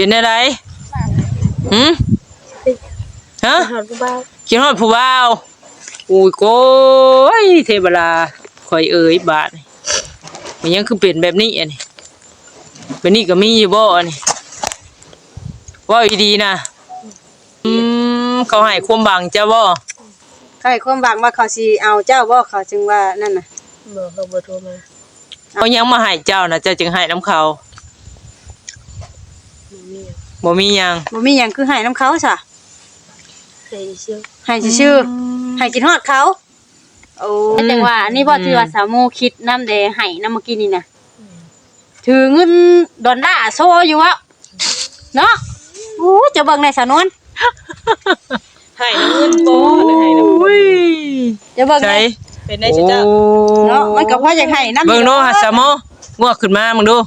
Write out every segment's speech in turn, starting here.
เป็นอะไรหืมฮะคิดฮอดผู้บ่าวอุ้ยโก้ยเทวดาข่อยเอ๋ยบาดมันยังคือเป็นแบบนี้อันนี้แบบนี้ก็มีอยู่บ่อันนี้ว่าอีดีนะเขาให้ความบังเจ้าบ่เขาให้ความหวังว่าเขาสิเอาเจ้าบ่เขาจึงว่านั่นน่ะบ่เขาบ่โทรมาเขายังมาให้เจ้านะเจ้าจึงให้น้ำเขาบ่มีหยังคือให้น้ำเขาซะให้ชื่อให้กินฮอดเขาโอ้จังว่าอันนี้บ่ที่ว่าสาวโมคิดนำแดให้นำเมื่อกี้นี่น่ะถือเงินดอลลาร์โซอยู่วะเนาะโอ้จะเบิ่งในสนวนให้น้ำเงินบ่หรือให้น้ำอุ้ยจะเบิ่งไงเป็นได้สิจ้ะเนาะมันก็พออยากให้นำเบิ่งดูหาสาวโมงวกขึ้นมามึงดู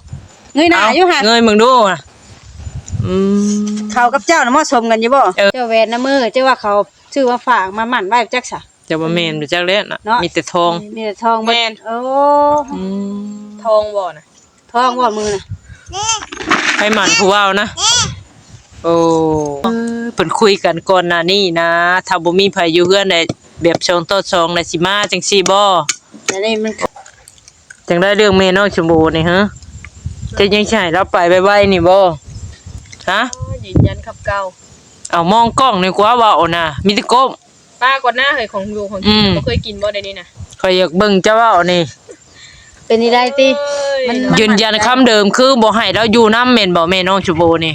เงยหน้าอยู่ห่าเงยมึงดูเขากับเจ้าน่ะเหมาะสมกันอยู่บ่เจ้าแหวนน้ำมือเจ้าว่าเขาชื่อว่าฝากมาหมั่นไว้จักซะจะบ่แม่นจักเล่นน่ะมีแต่ทองแม่นโอ้ทองบ่น่ะทองบ่มือน่ะให้หมั่นผู้ว่าวนะโอ้เพิ่นคุยกันก่อนหน้านี้นะถ้าบ่มีไผอยู่เฮือนได้แบบ2ต่อ2น่ะสิมาจังซี่บ่แต่นี่มันจังได้เรื่องแม่น้องชมพูนี่ฮะจะยังใช่เราไปไว้ๆนี่บ่ฮะยืนยันครับเก่าเอามองกล้องนี่กว่าเว้าน่ะมีแต่ก้มป้าก่อนหน้าเฮ้ยของอยู่ของกินบ่เคยกินบ่ได้นี่น่ะข่อยอยากเบิ่งเจ้าเว้านี่เป็นนี่ได้ติมันยืนยันคำเดิมคือบ่ให้เราอยู่นำแม่นบ่แม่น้องชมพูนี่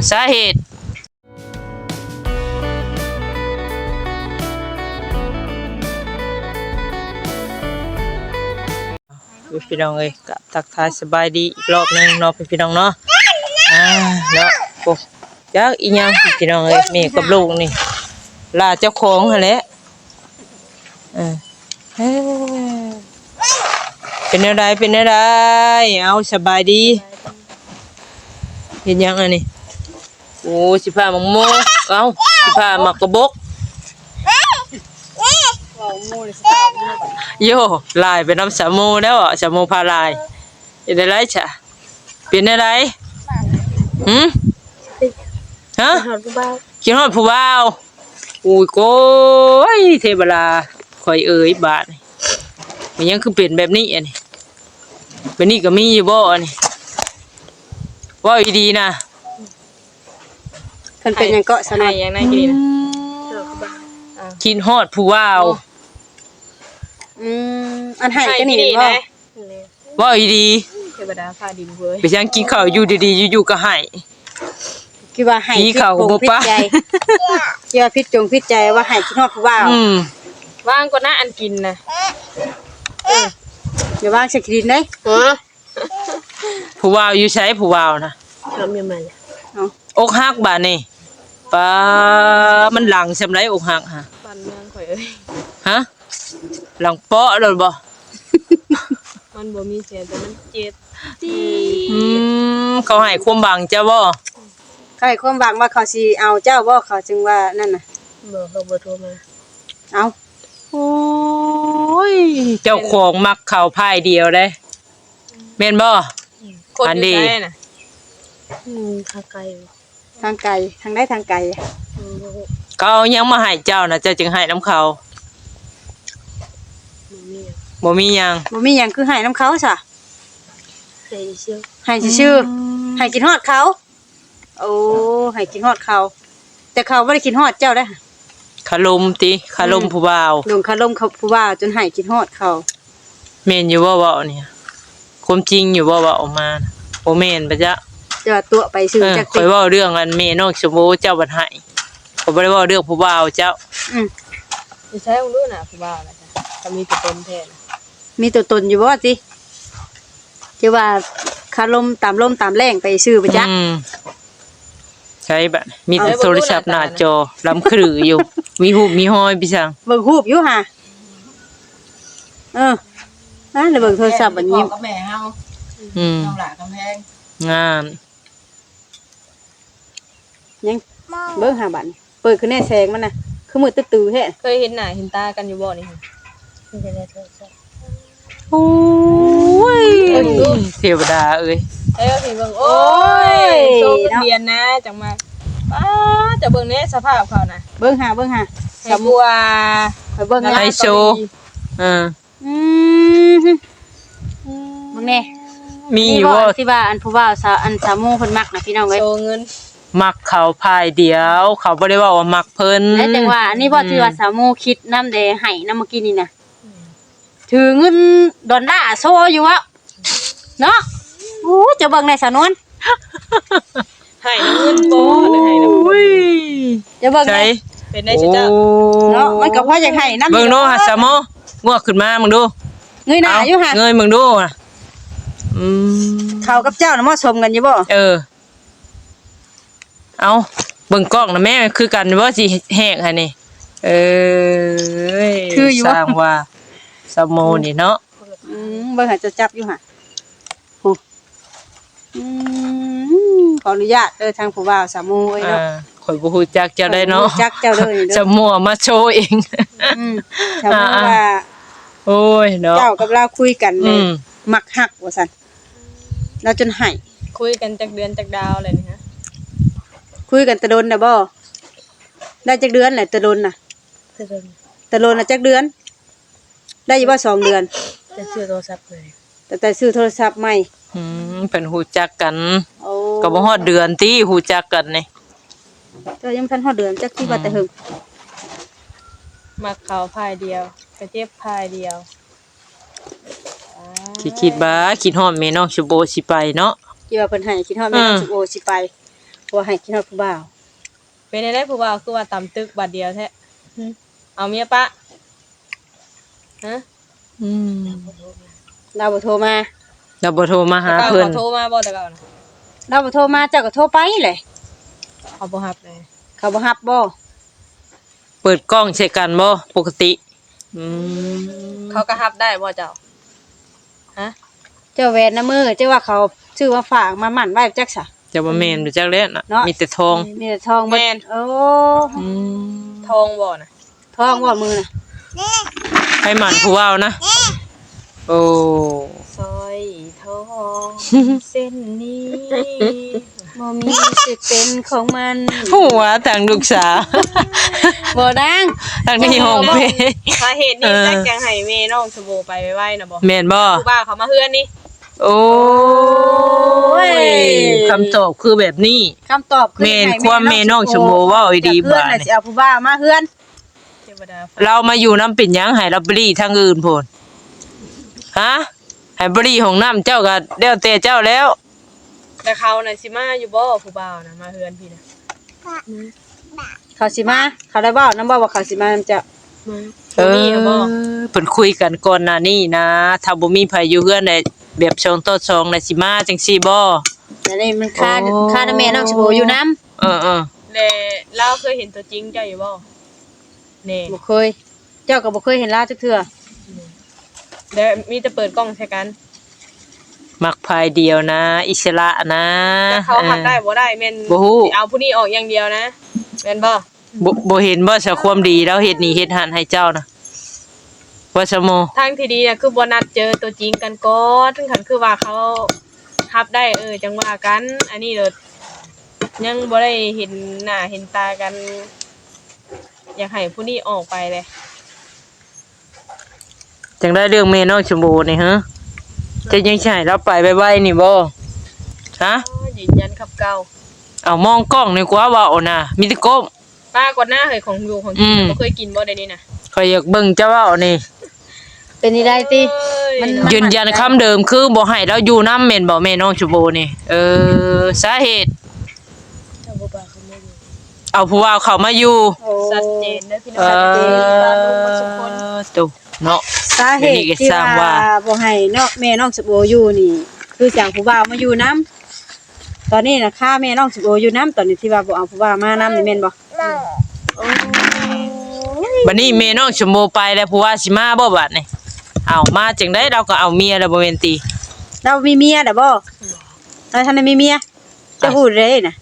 สาเหตุพี่น้องเอ้ยก็ทักทายสบายดีอีกรอบนึงเนาะพี่น้องเนาะเนาะโอ้จักอีหยังพี่น้องเอ้ยแม่กับลูกนี่ลาเจ้าของหั่นแหละเป็นอะไรเอาสบายดีเห็นยังอันนี้โอ้สิพามังโมเอาสิพามักกระบกโย่ลายเป็นน้ำสามูแล้วอ่ะสามูพาลายเป็นอะไรจ้ะเป็นอะไรฮะคิดฮอดผู้บ่าวอุ้ยโก้ยเทวดาข่อยเอ๋ยบาดมันยังคือเป็นแบบนี้อันนี้แบบนี้ก็มีอยู่บ่อันนี้ว่าอีดีนะเพิ่นเป็นหยังเกาะสนายอย่างนั้นกินนะคิดฮอดผู้บ่าวอันให้ก็นี่บ่ว่าอีดีเทวดาฟ้าดินเว้ยไปยังกินข้าวอยู่ดีๆอยู่ๆก็ให้คิดว่าให้กินข้าวบ่ปะคิดว่าพิษใจว่าให้คิดฮอดผู้บ่าวว่างก็น่าอันกินนะอย่าว่างสิกินเด้ผู้บ่าวอยู่ไสผู้บ่าวนะทำยังไงอกหักบาดนี่ปะมันหลังซำไรอกหักฮะบ้านเมืองข่อยเอ้ยฮะหลังเปาะแล้วบ่มันบ่มีเสียแต่มันเจ็บเขาให้ความบังเจ้าบ่เขาให้ความหวังว่าเขาสิเอาเจ้าบ่เขาจึงว่านั่นน่ะบ่เขาบ่โทรมาเอาโอ้ยเจ้าของมักเข้าพายเดียวได้แม่นบ่อันดีน่ะทางไกลทางได้ทางไกลเขาเอายังมาให้เจ้าน่ะเจ้าจึงให้น้ำเขาบ่มีหยังคือให้น้ำเขาซะให้ชื่อให้กินฮอดเขาโอ้ให้กินฮอดเขาแต่เขาบ่ได้กินฮอดเจ้าได้คารมติคารมผู้บ่าวลงคารมเขาผู้บ่าวจนให้กินฮอดเขาแม่นอยู่บ่เว้าเนี่ยความจริงอยู่บ่เว้าออกมาบ่แม่นปะจ๊ะจะตัวไปซื้อจักข่อยเว้าเรื่องอันแม่น้องชมพูเจ้าบัดให้ข่อยบ่ได้เว้าเรื่องผู้บ่าวเจ้าสิใช้ของรู้น่ะผู้บ่าวน่ะจ้ะก็มีตัวตนแท้มีตัวตนอยู่บ่ติคือว่าคารมตามลมตามแรงไปซื้อปะจ๊ะใช่บัดมีแต่โทรศัพท์หน้าจอลำครืออยู่มีรูปมีห้อยพี่ช่างเบิ่งรูปอยู่ห่าแล้วเบิ่งโทรศัพท์บัดนี้กับแม่เฮาน้องหลานกำแพงงามยังเบิ่งหาบัดเปิดคือแน่แสงมันน่ะคือมืดตื้อๆแท้เคยเห็นหน้าเห็นตากันอยู่บ่นี่โอ้ยเทวดาเอ้ยเบิ่งโอ้ย เรียนนะจังมาป้าจะเบิ่งแน่สภาพเขานะ เบิ่งหาสบัว ไปเบิ่ง ไฮ นะ โซอืม อืมเบิ่งแน่ มีอยู่ บ่ ว่า ที่ว่าอันผู้บ่าวสาวอันสาวโมเพิ่นมักนะพี่น้องเอ้ย โชว์เงิน มักเขาพายเดียว เขาบ่ได้ว่าว่ามักเพิ่น แล้วจังว่าอันนี้บ่ที่ว่าสาวโมคิดน้ำแดให้น้ำเมื่อกี้นี่นะถือเงินดอลลาร์โซอยู่วะเนาะโอ้จะเบิ่งในสาวนวล ให้น้ำเงินบ่หรือให้น้ำ อุ้ย จะเบิ่ง ใจ ใน เป็นได้ชื่อเจ้า เนาะมันก็พอจะให้น้ำ เบิ่งดูหาสามโมงวกขึ้นมามึงดู เงยหน้าอยู่ห่า เงยมึงดูน่ะอืม เขากับเจ้าน่ะเหมาะสมกันอยู่บ่ เอาเบิ่งกล้องนะแม่คือกันบ่สิแหกให้นี่สร้างว่าสามโมนี่เนาะ เบิ่งหาจะจับอยู่ห่าโอ้ขออนุญาตทางผู้บ่าวสาวโมเอ้ยเนาะ ข่อยบ่ฮู้จักเจ้าได้เนาะ จักเจ้าเลยเด้อ จะมั่วมาโชว์เอง สาวโมว่า โอ้ยเนาะ เจ้ากับเราคุยกันเลยมักฮักว่าซั่นเราจนให้ คุยกันจากเดือนจากดาวอะไรนี่ฮะ คุยกันตะโดนน่ะบ่ได้จักเดือนแหละตะโดนน่ะตะโดนน่ะจักเดือน ได้อยู่บ่2 เดือน จะซื้อโทรศัพท์เลย แต่ซื้อโทรศัพท์ใหม่ เพิ่นฮู้จักกัน โอ้ ก็บ่ฮอดเดือนติฮู้จักกันนี่ ก็ยังทันฮอดเดือนจักที่ว่าแต่หึง มักเขาพายเดียวกระเจ็บพายเดียว คิดว่าคิดฮอดแม่น้องชโบสิไปเนาะ ที่ว่าเพิ่นให้คิดฮอดแม่น้องสุโอสิไปเพราะว่าให้คิดฮอดผู้บ่าว เป็นได้ผู้บ่าวคือว่าต่ำตึกบาทเดียวแท้เอาเมียปะฮะ เราบ่โทรมา เราบ่โทรมาหาเพิ่น โทรมาบ่แต่เก่านะ เราบ่โทรมาเจ้าก็โทรไปเลย เขาบ่รับเลย เขาบ่รับบ่ เปิดกล้องใช้กันบ่ปกติเขาก็รับได้บ่เจ้าฮะ เจ้าแหวนน้ำมือเจ้าว่าเขาซื้อมาฝากมาหมั่นไว้จักซะ จะบ่แม่นรู้จักแล้วน่ะ เนาะ มีแต่ทอง มีแต่ทองแม่นโอ้ ทองบ่นะ ทองบ่มือน่ะ ให้หมันผู้เว้านะโอ้ สร้อยทองเส้นนี้ บ่มีสิเป็นของมัน หัวทางลูกสาว บ่ดัง ทางที่ห้องเพลง สาเหตุนี้จักจังให้แม่น้องสโบไปไว้น่ะบ่ แม่นบ่ ผู้บ่าวเขามาเฮือนนี่ โอ้ยคำตอบคือแบบนี้ คำตอบคือ แม่นความแม่น้องชมโบเว้าอีดี เพื่อน บาด น่ะ นี่ สิเอาผู้บ่าวมาเฮือน เทวดา เรามาอยู่น้ำเป็นหยังให้เราบรีทางอื่นโพนฮะให้บรีของน้ำเจ้าก็แล้วแต่เจ้าแล้ว แต่เขาน่ะสิมาอยู่บ่ผู้บ่าวน่ะมาเฮือนพี่น่ะ เขาสิมาเขาได้บ่นำบ่ว่าเขาสิมานำเจ้า มีบ่ เพิ่นคุยกันก่อนหน้านี้นะถ้าบ่มีไผอยู่เฮือนได้แบบช่องต่อช่องได้สิมาจังซี่บ่ แต่นี่มันค่าแม่น้องสิโบอยู่นำ เออ และเราเคยเห็นตัวจริงเจ้าอยู่บ่นี่ บ่เคย เจ้าก็บ่เคยเห็นลาวจักเทื่อ เดี๋ยวมีแต่เปิดกล้องใช้กัน มักภายเดียวนะ อิสระนะ แต่เขาทำได้บ่ได้แม่น บ่ฮู้ เอาผู้นี้ออกอย่างเดียวนะแม่นบ่ บ่เห็นบ่ซะความดีแล้วเฮ็ดนี่เฮ็ดหันให้เจ้านะว่าซะโม ทางที่ดีน่ะคือบ่นัดเจอตัวจริงกันก่อนถึงคันคือว่าเขาทับได้จังว่ากัน อันนี้เด้อยังบ่ได้เห็นหน้าเห็นตากัน อยากให้ผู้นี้ออกไปเลย จังได้เรื่องแม่น้องชมพูนี่ฮะจะยังใช่เราไปไว้ๆนี่บ่ฮะ ยืนยันขับเก่า เอามองกล้องนี่กว่าเว้าน่ะมีแต่ก้ม ป้ากดหน้าเฮยของอยู่ของกินบ่เคยกินบ่ได้นี่น่ะ ข่อยอยากเบิ่งเจ้าเว้านี่ เป็นนี่ได้ติ มัน ยืนยันคำเดิมคือบ่ให้เราอยู่นำแม่นบ่แม่น้องชมพูนี่สาเหตุ เจ้าบ่ปากเขาไม่อยู่ เอาผู้ว่าเขามาอยู่ ชัดเจนเด้อพี่น้องชัดเจนตาลูกบ่สุคน ตุเนาะ สาเหตุ เดี๋ยวนี้ก็ ที่ สร้าง ว่า ว่า บ่ให้เนาะแม่น้องสิโบอยู่นี่ คือจังผู้บ่าวมาอยู่นำตอนนี้น่ะค่าแม่น้องสิโบอยู่นำตอนนี้ที่ว่าบ่เอาผู้บ่าวมานำนี่แม่นบ่โอ้ บัดนี้แม่น้องชมพูไปแล้วผู้ว่าสิมาบ่บัดนี่เอามาจังได๋เราก็เอาเมียแล้วบ่แม่นติ เรามีเมียเด้อบ่เราทันได้มีเมียจะพูดเลยน่ะ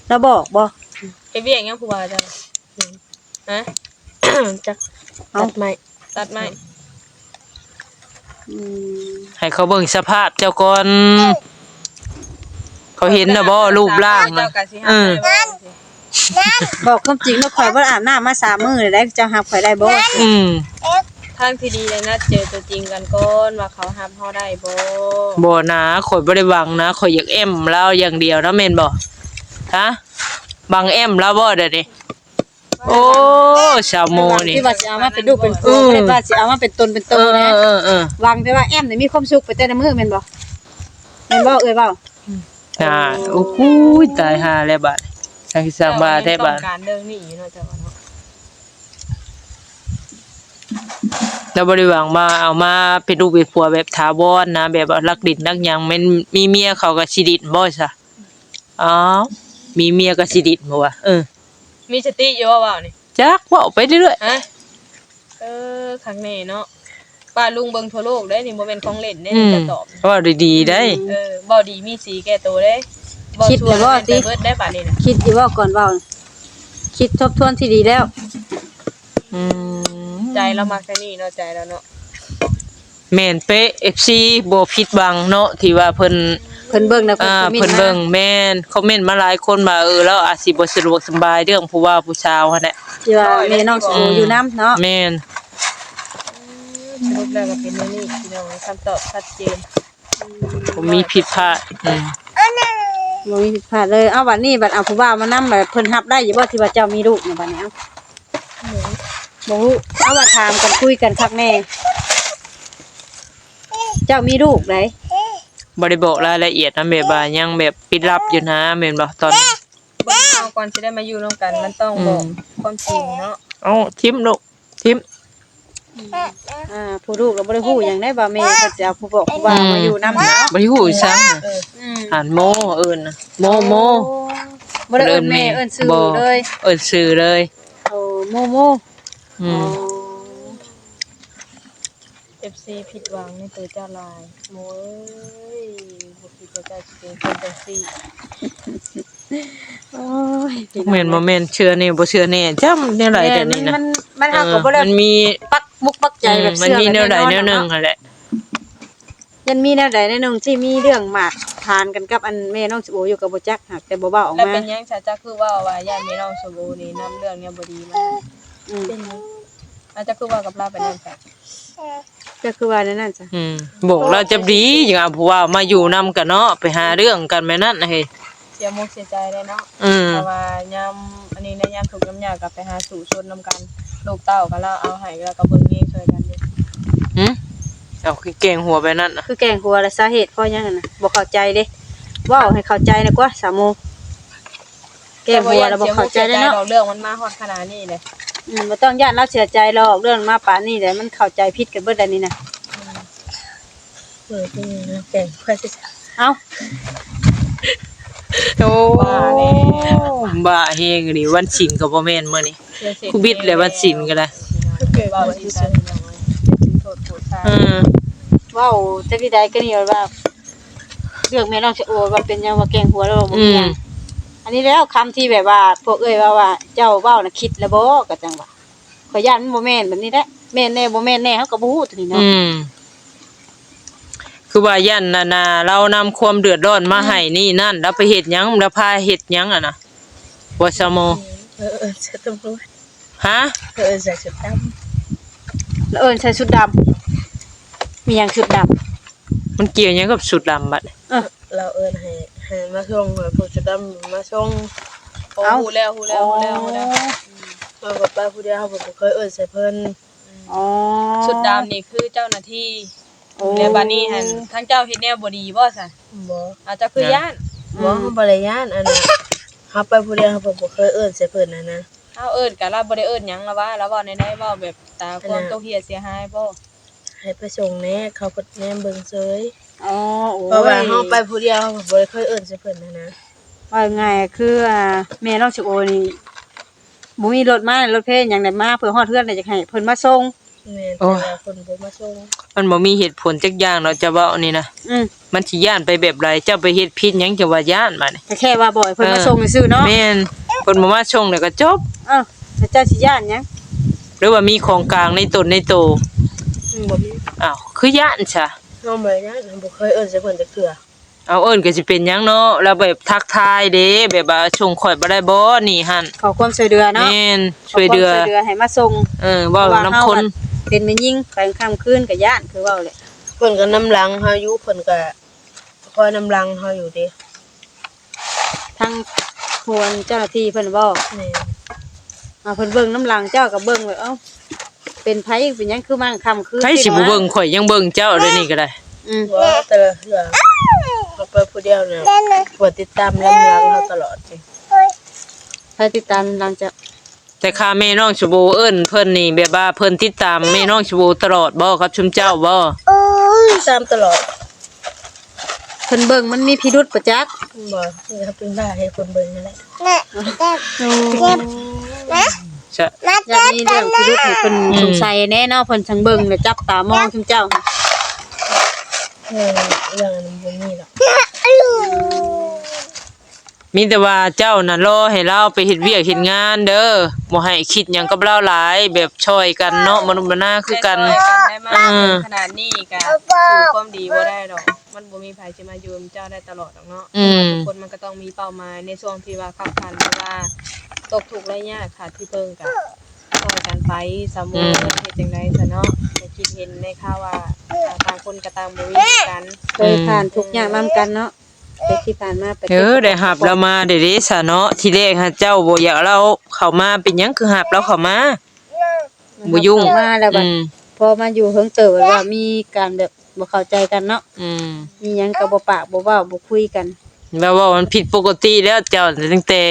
เราบอกบ่ เฮ็ดเวียกหยังผู้ว่าจ้ะฮะ จักตัดไม้ อืม ให้เขาเบิ่งสภาพเจ้าก่อน เขาเห็นน่ะบ่รูปร่าง เจ้า น่ะ ก็สิหาได้บ่ บอกความจริงว่าข่อยบ่อาบน้ำมา3มื้อเลยได้เจ้ารับข่อยได้บ่ อืม ทางที่ดีเลยนะเจอตัวจริงกันก่อนว่าเขารับเฮาได้บ่ บ่นะข่อยบ่ได้หวังนะข่อยอยากแอมเราอย่างเดียวนะแม่นบ่ฮะบังแอมเราบ่เด้อนี่โอ้ชาวโมนี่ ที่ว่าสิเอามาเป็นลูกเป็นผัวบ่ได้ว่าสิเอามาเป็นตนเป็นโตนะ เออ วางแต่ว่าแอมนี่มีความสุขไปแต่ละมื้อแม่นบ่แม่นบ่เอ้ยเว้า น่ะโอ้โหตายห่าแล้วบาดทางที่สร้างบ้านแท้บาด ต้องการเรื่องนี้อยู่เนาะเจ้าว่าเนาะ แล้วบ่ได้หวังว่าเอามาเป็นลูกเป็นผัวแบบถาวรนะแบบว่ารักดินรักหยังแม่นมีเมียเขาก็สิดินบ่ซะอ๋อมีเมียก็สิดินบ่วะมีสติอยู่ว่านี่ จักเว้าไปเรื่อย ฮะครั้งนี้เนาะป้าลุงเบิ่งทั่วโลกได้นี่บ่แม่นของเล่นได้ ๆ นี่จะตอบ เว้าดีๆได้ บ่ดีมีสีแก่ตัวเด้บ่ชั่วบ่ติเบิดได้ป่านนี้น่ะ คิดอยู่ว่าก่อนเว้าคิดทบทวนที่ดีแล้ว อืม ใจเรามักแค่นี้เนาะใจเราเนาะ แม่นเป๊ะ FC บ่ผิดหวังเนาะที่ว่าเพิ่น เบิ่งนะ เพิ่น คอมม เบิ่งแม่นคอมเมนต์มาหลายคนว่าแล้วอาจสิบ่สะดวกสบายเรื่องผู้ว่าผู้ชาวหั่นแหละ ที่ว่าแม่น้องสิโออยู่นํเนาะ แม่น สรุปแล้วก็เป็นแนวนี้พี่น้องคำตอบชัดเจน บ่มีผิดพลาดบ่มีผิดพลาดเลยเอาบัดนี้บัดเอาผู้บ่าวมานำแบบเพิ่นรับได้อยู่บ่ที่ว่าเจ้ามีลูกในบัดนี้เอาบ่ฮู้เอาว่าถามกันคุยกันคักแน่เจ้ามีลูกได บ่ได้บอกรายละเอียดนะแบบว่ายังแบบปิดลับอยู่นะแม่นบ่ตอนนี้ เบิ่งเอาก่อนสิได้มาอยู่ร่วมกันมันต้องบอกความจริงเนาะ เอ้าทิมลูกทิม ผู้ลูกเราบ่ได้ฮู้หยังได้ว่าแม่เพิ่นสิเอาผู้บอกผู้บ่าวมาอยู่นำเนาะ บ่ได้ฮู้ซ้ํ อ่านโมเอิ้นน่ะโม บ่ได้เอิ้นแม่เอิ้นชื่อเลย เอิ้นชื่อเลย โอ้โมโม อืม FC ผิดหวังในตัวเจ้าลายโม้ยบ่คิดว่าเจ้าสิเป็นคนจังซี่ โอ้ย แม่นบ่แม่นเชื่อแน่บ่เชื่อแน่จำแนวใดเดี๋ยวนี้นะ มันเอาก็บ่ได้ มันมี ปักมุกปักใจแบบ มัน เชื่อ มีแนวใด บบ แนวหนึงหั่นแหละ ยันมีแนวใดแนวหนึงที่มีเรื่องหมากทานกันกับอันแม่น้องสิโออยู่กับบ่จักหักแต่บ่เว้าออก แล้ว มา เป็นหยังชาจักคือว่าญาติแม่น้องสมบูรณ์นี่นํเรื่องเนี่ยบ่ดีมา เป็นหยังอาจจะคือว่ากับเราเป็นนั่นค่ะ ก็คือว่านั่นจ้ะ บอกเราจะดีอย่างเอาผู้ว่ามาอยู่นํกันเนาะไปหาเรื่องกันแม่นั่นน่ะเฮ้ย เสียมุกเสียใจเลยเนาะ แต่ว่ายามอันนี้นะยามถูกน้ำยากับไปหาสู่ชนนำกันลูกเต้าก็เราเอาให้แล้วก็เบิ่งเองช่วยกันอยู่ เอาคือเก่งหัวไปนั่นน่ะ คือแกล้งหัวและสาเหตุเพราะหยังนั่นน่ะบ่เข้าใจเด้เว้าให้เข้าใจนะกว่าสามโมงแกล้งหัวแล้วบ่เข้าใจเด้เนาะ เรื่องมันมาฮอดขนาดนี้เลย บ่ต้องย่านเราเสียใจหรอกเรื่องมาป่านนี้แหละมันเข้าใจผิดกันเบิดอันนี้น่ะ เก่งค่อยสิ เอ้า โอ้บ้าเฮงดิวันศิลก็บ่แม่นมื้อนี้กูบิดเลยวันศิลก็ได้ เกิดว่าสิใช่โทษโทษทาง เว้าจักสิได้ก็นี่ว่าเรื่องแม่น้องสิโอว่าเป็นหยังว่าแกล้งหัวแล้วบ่มีหยังอันนี้แล้วคำที่แบบว่าพวกเอ้ยว่าเจ้าเว้าน่ะคิดแล้วบ่ก็จังว่าขอยย่านมันบ่แม่นแบบนี้แหละแม่นแน่บ่แม่นแน่เฮาก็บ่ฮู้ตัวนี้เนาะ คือว่ายันนาเรานำความเดือดร้อนมาให้นี่นั่นแล้วไปเฮ็ดหยังแล้วพาเฮ็ดหยังอ่ะนะว่าซะโม จะตำรวจ ฮะ ใส่ชุดด แล้วใส่ชุดดำมีหยังชุดดำ มันเกี่ยวหยังกับสุดดำบัด ำเราให้มาส่งผู้ชุดดำมาส่งโอ้ฮู้แล้วเราก็ไปผู้เดียวเฮาบ่เคยใส่เพิ่น อ๋อ ชุดดำนี่คือเจ้าหน้าที่แล้วบัดนี้หั่นทั้งเจ้าเฮ็ดแนวบ่ดีบ่ซะบ่อาจจะคือย่าน บ่เฮาบ่ได้ย่านอันน่ะเฮาไปผู้เดียวเฮาบ่เคยใส่เพิ่นนะ เฮาเอิ้นก็เราบ่ได้เอิ้นหยังละว่าแล้วเว้าในใดเว้าแบบตาความตกเหียเสียหายบ่ ให้ไปส่งแหน่เขาก็แนมเบิ่งเซย อ๋อโอ้ เพราะว่าเฮาไป ย ผู้เดียวเฮาบ่เคยใส่เพิ่นนะ ว่าไงคือแม่น้องสิโอนี่บ่มีรถมารถเพลหยังได้มาเพื่อฮอดเฮือนได้จักให้เพิ่นมาส่ง แม่นแต่ว่าคนบ่มาส่ง มันบ่มีเหตุผลจักอย่างเนาะจะเว้านี่นะมันสิย่านไปแบบไรเจ้าไปเฮ็ดผิดหยังจะว่าย่านบัดนี่ แค่ว่าบ่ให้เพิ่นมาส่งซื่อๆเนาะ แม่นเพิ่นบ่มาส่งแล้วก็จบ แล้วเจ้าสิย่านหยัง หรือว่ามีของกลางในตนในโต บ่มี อ้าวคือย่านซะ เฮาบ่ได้ย่านบ่เคยใส่เพิ่นจักเทื่อ เอาเอิ้นก็สิเป็นหยังเนาะแล้วแบบทักทายเด้แบบว่าชงข่อยบ่ได้บ่นี่หั่น ขอความช่วยเหลือเนาะ แม่นช่วยเดือ ขความช่วยเหลือให้มาส่ง เว้านํคน เป็นแม่ยิ่งไปค่ำคืนก็ย่านคือเว้าแหละ เพิ่นก็นำหลังเฮาอยู่เพิ่นก็คอยนำหลังเฮาอยู่เด้ ทั้งควรเจ้าหน้าที่เพิ่นเว้า แม่น เพิ่นเบิ่งน้ำหลังเจ้าก็เบิ่งไว้เอ้าเป็นไผเป็นหยังคือมาค่ำคืน ใครสิบ่เบิ่งข่อยยังเบิ่งเจ้าเดี๋ยวนี้ก็ได้ ว่าแต่ละเทื่อเขาไปผู้เดียวเนี่ยปวดติดตามนำหลังเฮาตลอดนี่ ใครติดตามหลังจาก แต่ค่าแม่น้องชโบเอิ้นเพิ่นนี่แบบว่าเพิ่นติดตามแม่น้องชโบตลอดบ่ครับชุมเจ้าบ่ ตามตลอด เพิ่นเบิ่งมันมีพิรุธประจักษ์ บ่นี่ครับเป็นบ้าให้คนเบิ่งนั่นแหละ ใช่ อย่างนี้เรื่องพิรุธให้เพิ่นสงสัยแน่เนาะเพิ่นทั้งเบิ่งและจับตามองซุมเจ้า เรื่องอันนั้นบ่มีหรอก มีแต่ว่าเจ้าน่ะรอให้เราไปเฮ็ดเวียกเฮ็ดงานเด้อบ่ให้คิดหยังกับเราหลายแบบช่วยกันเนาะมนุษย์มนาคือกัน ได้มาถึงขนาดนี้ก็สู่ความดีบ่ได้ดอกมันบ่มีไผสิมาอยู่กับเจ้าได้ตลอดดอกเนาะทุกคนมันก็ต้องมีเป้าหมายในช่วงที่ว่าขับขันหรือว่าตกทุกข์ได้ยากค่ะที่เพิ่งก็ช่วยกันไปสมมุติเฮ็ดจังได๋ซะเนาะก็คิดเห็นในข่าวว่าต่างคนก็ต่างบ่มีกัน เคยผ่านทุกอย่างนำกันเนาะแต่ที่ผ่านมาไป ได้หับเรามาเด้ซะเนาะที่แรกฮะเจ้าบ่อยากเราเข้ามาเป็นหยังคือหับเราเข้ามาบ่ยุ่ง มาแล้วบัดพอมาอยู่เฮิงเติบว่ามีการแบบบ่เข้าใจกันเนาะมีหยังก็บ่ปากบ่เว้าบ่คุยกัน แบบว่ามันผิดปกติแล้วเจ้าตั้งแต่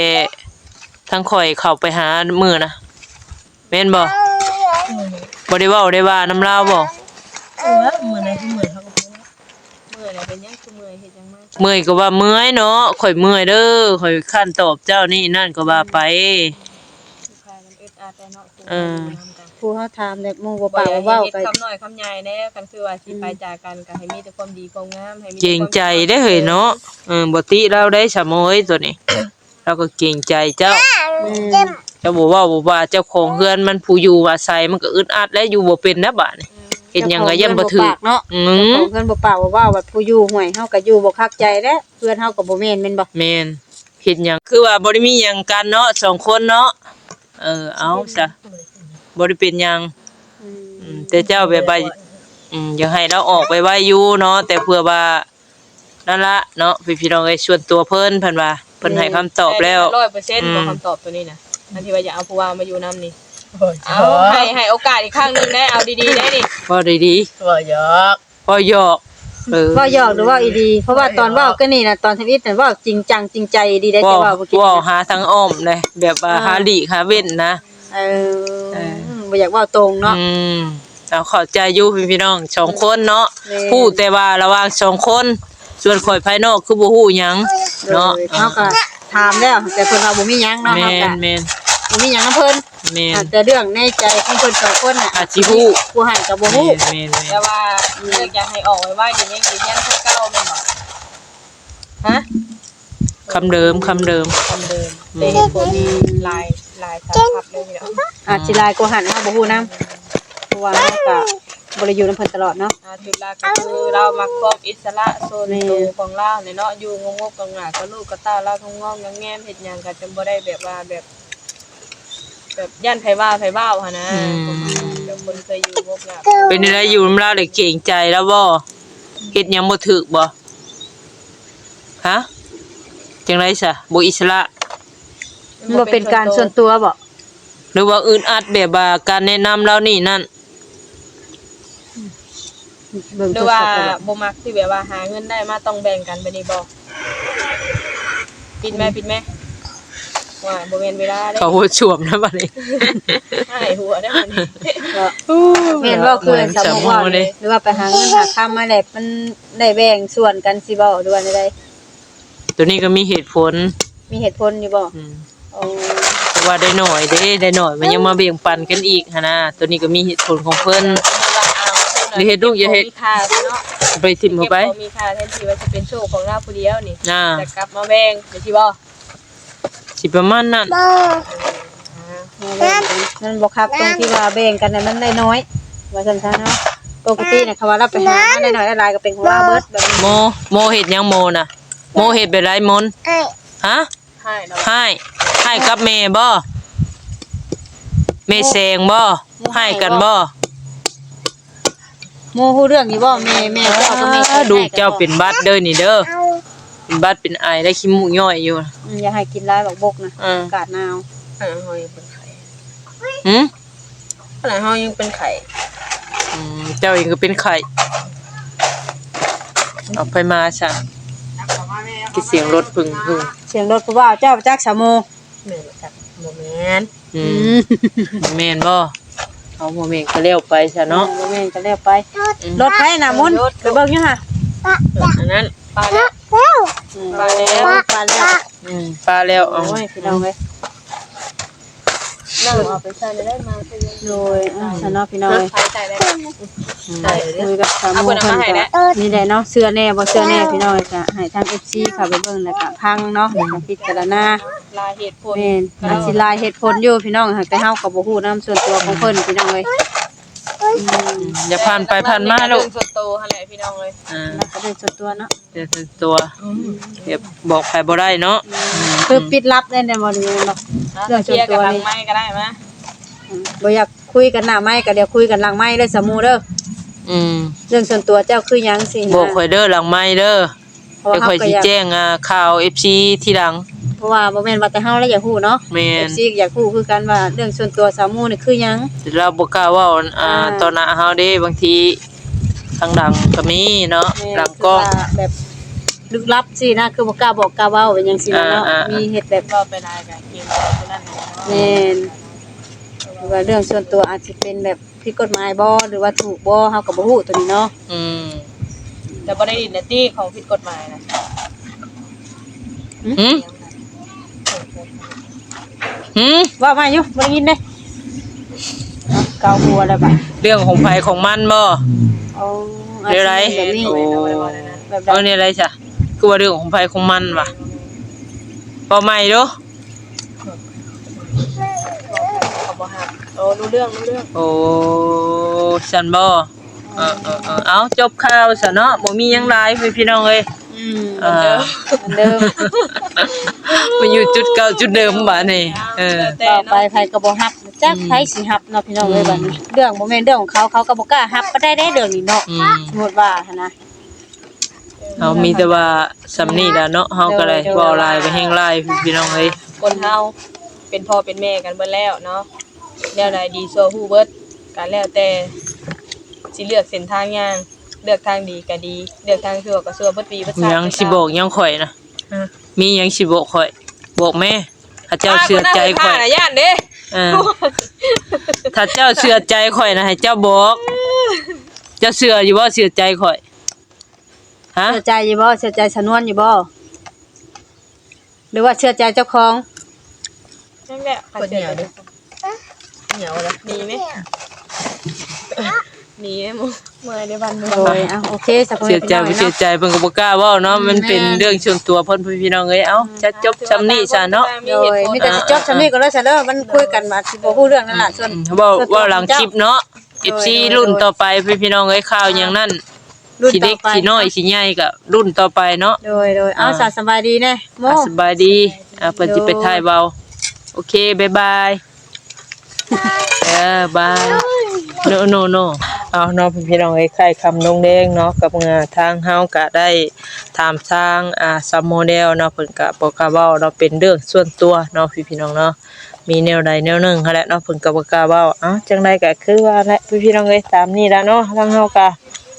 ทั้งข่อยเข้าไปหามื้อนะแม่นบ่บ่ได้เว้าได้ว่าน้ำลาวบ่ มื้อไหนคือมื้อเขาก็บ่ว่า เมื่อยน่ะเป็นหยังคือเมื่อยเฮ็ดหยังมา เมื่อยก็ว่าเมื่อยเนาะข่อยเมื่อยเด้อข่อยคันตอบเจ้านี่นั่นก็ว่าไป ใครมันอึดอัดแต่เนาะ ผู้เฮาถามแบบหมู่บ่ บ่ ปาก อยา บ่ ก เว้า เฮ็ด ก็ คำน้อยคำใหญ่แน่กันคือว่าสิไปจากกันก็ให้มีแต่ความดีความงามให้มี เกรงใจได้อเฮ้ยเนาะบ่ติเราได้สะโมยตัวนี้เราก็เกรงใจเจ้าเจ้าบ่เว้าบ่ว่าเจ้าของเฮือนมันผู้อยู่อาศัยมันก็อึดอัดและอยู่บ่เป็นนะบาดนี้เฮ็ดหยังก็ย่ํบ่ถูก เนาะเพิ่นบ่ปากบ่เว้าแบบผู้อยู่ห่วยเฮาก็อยู่บ่คักใจเด้เพื่อนเฮาก็บ่แม่นแม่นบ่ แม่นเฮ็ดหยังคือว่าบ่ได้มีหยังกันเนาะสองคนเนาะเอาซะบ่ได้เป็นหยังแต่เจ้าแบบว่าอยากให้เราออกไปไว้อยู่เนาะแต่เพื่อว่านั่นละเนาะพี่น้องเอ้ยส่วนตัวเพิ่นว่าเพิ่นให้คำตอบแล้ว 100%บ่คำตอบตัวนี้นะอันที่ว่าอยากเอาผู้ว่ามาอยู่นํนี่ บ่ เอาให้โอกาสอีกครั้งนึงได้เอาดีๆได้นี่ บ่ได้ดี บ่หยอก บ่หยอกเว้าหยอกหรือเว้าอีดีเพราะว่าตอนเว้าก็นี่น่ะตอนทวิตน่ะเว้าจริงจังจริงใจดีได้แต่เว้าบ่คิด เว้าหาทางอ้อมเลยแบบว่าหาหลีกหาเว้นนะ บ่อยากเว้าตรงเนาะ เอาเข้าใจอยู่พี่น้องสองคนเนาะฮู้แต่ว่าระหว่างสองคนส่วนข่อยภายนอกคือบ่ฮู้หยังเนาะ เฮาก็ถามแล้วแต่เพิ่นว่าบ่มีหยังเนาะ แม่ เฮาก็ นแม่น บ่มีหยังนำเพิ่น แม่น แต่เรื่องในใจของเพิ่นสองคนน่ะ อาจสิฮู้ ผู้ให้ก็บ่ แม่ ฮู้ นแม่น แต่ว่าอยากให้ออกไว้ว่าอย่างนี้ยืนยันคือเก่าแม่นบ่ฮะ คำเดิม คำเดิมแต่เห็นผลหลายสารพัดเลยเนาะ อาจสิหลายกว่าหันเฮาบ่ฮู้นำเพราะว่าเฮาก็บ่ได้อยู่นำเพิ่นตลอดเนาะ จุดหลักก็คือเรามักความอิสระโซนตัวของเราเนี่ยเนาะอยู่งงๆกับหน้ากับลูกกับเต้าเรางงๆแง้มๆเฮ็ดหยังก็จะบ่ได้แบบว่าแบบย่านไผว่าหั่นนะแบบคนเคยอยู่งกหน้า เป็นอะไรอยู่นำเราได้เก่งใจแล้วบ่เฮ็ดหยังบ่ถูกบ่ฮะจังได๋ซะบ่อิสระ มันบ่เป็นการส่วนตัวบ่ หรือว่าอึดอัดแบบว่าการแนะนำเรานี่นั่น เบิ่ง หรือว่าบ่มักที่แบบว่าหาเงินได้มาต้องแบ่งกันไปนี่บ่ปิดแม่ว่าบ่แม่นเวลาเด้ เขาหัวช่วมนะบัดนี้ หายหัวได้บัดนี้ แม่นบ่คือสมมุติว่าหรือว่าไปหาเงินหาค่ามาแล้วมันได้แบ่งส่วนกันสิบ่หรือว่าใด ตัวนี้ก็มีเหตุผล มีเหตุผลอยู่บ่โอ้ เพราะว่าได้หน่อยได้หน่อยมันยังมาแบ่งปันกันอีกหั่นนะตัวนี้ก็มีเหตุผลของเพิ่น อย่าเฮ็ดลูกอย่าเฮ็ด มีค่าเนาะ ไปทิ่มเข้าไป ก็บมีค่าแทนที่ว่าจะเป็นโชคของเราผู้เดียวนี่ น่า แต่กลับมาแบ่งได้สิบ่ สิประมาณนั้น มันบ่คักตรงที่ว่าแบ่งกันน่ะมันได้น้อยว่าซั่นซะเนาะ ปกติเนี่ยเขาว่าเราไปหามาหน่อยๆหลายๆก็เป็นของเราเบิดแบบนี้ โมเฮ็ดหยังโมน่ะโมเฮ็ดไปไรมนฮะ ให้เนาะ ให้กับแม่บ่แม่แซงบ่ให้กันบ่ โมฮู้เรื่องอยู่บ่แม่เจ้าก็แม่ ดูเจ้าเป็นบัดเด้อนี่เด้อเป็นบัดเป็นไอได้ขี้มูกย่อยอยู่ อย่าให้กินหลายบักบกนะอากาศหนาว ขนาดเฮายังเป็นไข่ หืม ขนาดเฮายังเป็นไข่ เจ้าเองก็เป็นไข่เอาไปมาซะที่เสียงรถพึ่ง เสียงรถผู้บ่าวเจ้าจักสามโม แม่นจักบ่แม่น แม่นบ่เอาบ่แม่นก็แล้วไปซะเนาะ บ่แม่นก็แล้วไปรถไผน่ะมุนไปเบิ่งอยู่ห่ะ อันนั้น ปลาแล้ว ปลาแล้วปลาแล้ว ปลาแล้วเอา โอ้ยพี่น้องเอ้ย นั่งเอาไปใส่ได้มาไปเลย โดยสนอพี่น้องเอ้ย ใส่ใจได้ ใส่เด้ คุ อย กับสามโม เอาเพิ่นเอามาให้แล้ว นี่แหละเนาะเสื้อแน่บ่เสื้อแน่พี่น้องเอ้ยก็ให้ทาง FC เข้าไปเบิ่งแล้วก็พังเนาะแล้วก็พิจารณา ลาเหตุผล แม่นอาจสิหลายเหตุผลอยู่พี่น้องหากแต่เฮาก็บ่ฮู้นำส่วนตัวของเพิ่นพี่น้องเอ้ย อย่าผ่านไปผ่านมาลูก ส่วนโตหั่นแหละพี่น้องเอ้ย แล้วก็ได้ส่วนตัวเนาะ เดี๋ยวตัวเดี๋ยวบอกใครบ่ได้เนาะ คือปิดลับได้ในบ่นี้เนาะเรื่อง เค ส่ว ลี น ยร์ ตั กับ ว หลัง นี่ ไม้ก็ได้มั้ย บ่อยากคุยกันหน้าไม้ก็เดี๋ยวคุยกันหลังไม้เลยสมูเด้อ เรื่องส่วนตัวเจ้าคือหยังสินะ บอกข่อยเด้อหลังไม้เด้อ เพราะ เดี๋ยว ว่า ข่อย เฮาก็ สิ อยาก แจ้งข่าว FC ทีหลัง เพราะว่าบ่แม่นว่าแต่เฮาแล้วอยากฮู้เนาะ แม่น FC อยากฮู้คือกันว่าเรื่องส่วนตัวสาวหมู่นี่คือหยัง เราบ่กล้าเว้าตอนหน้าเฮาเด้บางทีทางดังก็มีเนาะ แม่น หลังกล้อง คือว่าแบบลึกลับสินะคือบ่กล้าบอกกล้าเว้าเป็นจังซี่นะเนาะ มีเฮ็ดแบบ ก็ไปได้กันเกมตัวนั้นเนาะ แม่นหรือว่าเรื่องส่วนตัวอาจสิเป็นแบบผิดกฎหมายบ่หรือว่าถูกบ่เฮาก็บ่ฮู้ตัวนี้เนาะ แต่บ่ได้ดินในตี้ของผิดกฎหมายนะ หืม ว่ามาอยู่บ่ได้ยินเด้เอาเกาหัวแล้วบัด เรื่องของไผของมันบ่ เอา เรื่องอะไร แบบนี้ โอ้ แบบใด เอาเนี่ยอะไรจ้ะคือว่าเรื่องของไผของมันว่ะบ่ใหม่เด้อ เขาบ่ฮักโอ้รู้เรื่อง โอ้ฉันบ่เอาจบข่าวซะเนาะบ่มีหยังหลายพี่น้องเอ้ย เหมือนเดิม มาอยู่จุดเก่าจุดเดิมบาดนี้ต่อไปไผก็บ่ฮับจักไผสิฮับเนาะพี่น้องเอ้ยบัดนี้เรื่องบ่แม่นเรื่องของเขาเขาก็บ่กล้าฮับบ่ได้เรื่องนี้เนาะสมมุติว่าหั่นนะ เอามีแต่ว่าสำนี่ล่ะเนาะเฮาก็เลยเว้าหลายไปแฮงหลายพี่น้องเอ้ย คนเฮาเป็นพ่อเป็นแม่กันเบิดแล้วเนาะแนวใดดีซัวฮู้เบิดกันแล้วแต่สิเลือกเส้นทางย่างเลือกทางดีก็ดีเลือกทางชั่วก็ชั่วเบิดปีเบิดชาติ ยังสิบอกยังข่อยนะมียังสิบอกข่อยบอกแม่ถ้าเจ้าเชื่อใจข่อย น่ะย่านเด้ ถ้าเจ้าเชื่อใจข่อยนะให้เจ้าบอกเจ้าเชื่ออยู่บ่เชื่อใจข่อยฮะ เชื่อใจอยู่บ่เชื่อใจสนวนอยู่บ่หรือว่าเชื่อใจเจ้าของ นั่นแหละ คนเหนียวเด้อเหนียวเลย หนีไหมหนีไหมมึงเมื่อได้วันนึง โอ้ยโอเคสัก เชื่อใจบ่เชื่อใจเพิ่นก็บ่กล้าเว้าเนาะมันเป็นเรื่องส่วนตัวเพิ่นพี่น้องเอ้ยเอ้าจะจบซำนี้ซะเนาะ โดยมีแต่สิจบซะนี้ก็แล้วซะเด้อมันคุยกันมาสิบ่ฮู้เรื่องนั่นล่ะส่วน เว้าหลังคลิปเนาะ FC รุ่นต่อไปพี่น้องเอ้ยข่าวอย่างนั้น รุ่น สิ ต่ เด็ อก ไป สิน้อยสิใหญ่ก็รุ่นต่อไปเนาะ โดยเอาสบายดีแน่โม สบายดีเพิ่นสิไปถ่ายเบาโอเคบ๊ายบายบายโนเอาเนาะพี่น้องเอ้ยใครคำนงแดงเนาะกับทางเฮาก็ได้ถามทางซัมโมเดลเนาะเพิ่นก็บ่กล้าเว้าเนาะเป็นเรื่องส่วนตัวเนาะพี่น้องเนาะมีแนวใดแนวหนึงหั่นแหละเนาะเพิ่นก็บ่กล้าเว้าจังไดก็คือว่าแหละพี่น้องเอ้ยตามนี้แล้วเนาะทางเฮาก็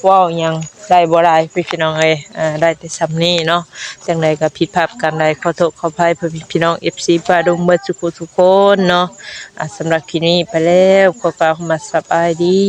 เว้าหยังได้บ่หลายพี่น้องเอ้ยได้แต่ซ้ำนี้เนาะจังไดก็ผิดพลาดกันใดขอโทษขออภัยพี่น้อง FC ป้าดงเบิดทุกคนเนาะสำหรับคลิปนี้ไปแล้วขอกล่าวคำว่าสบายดี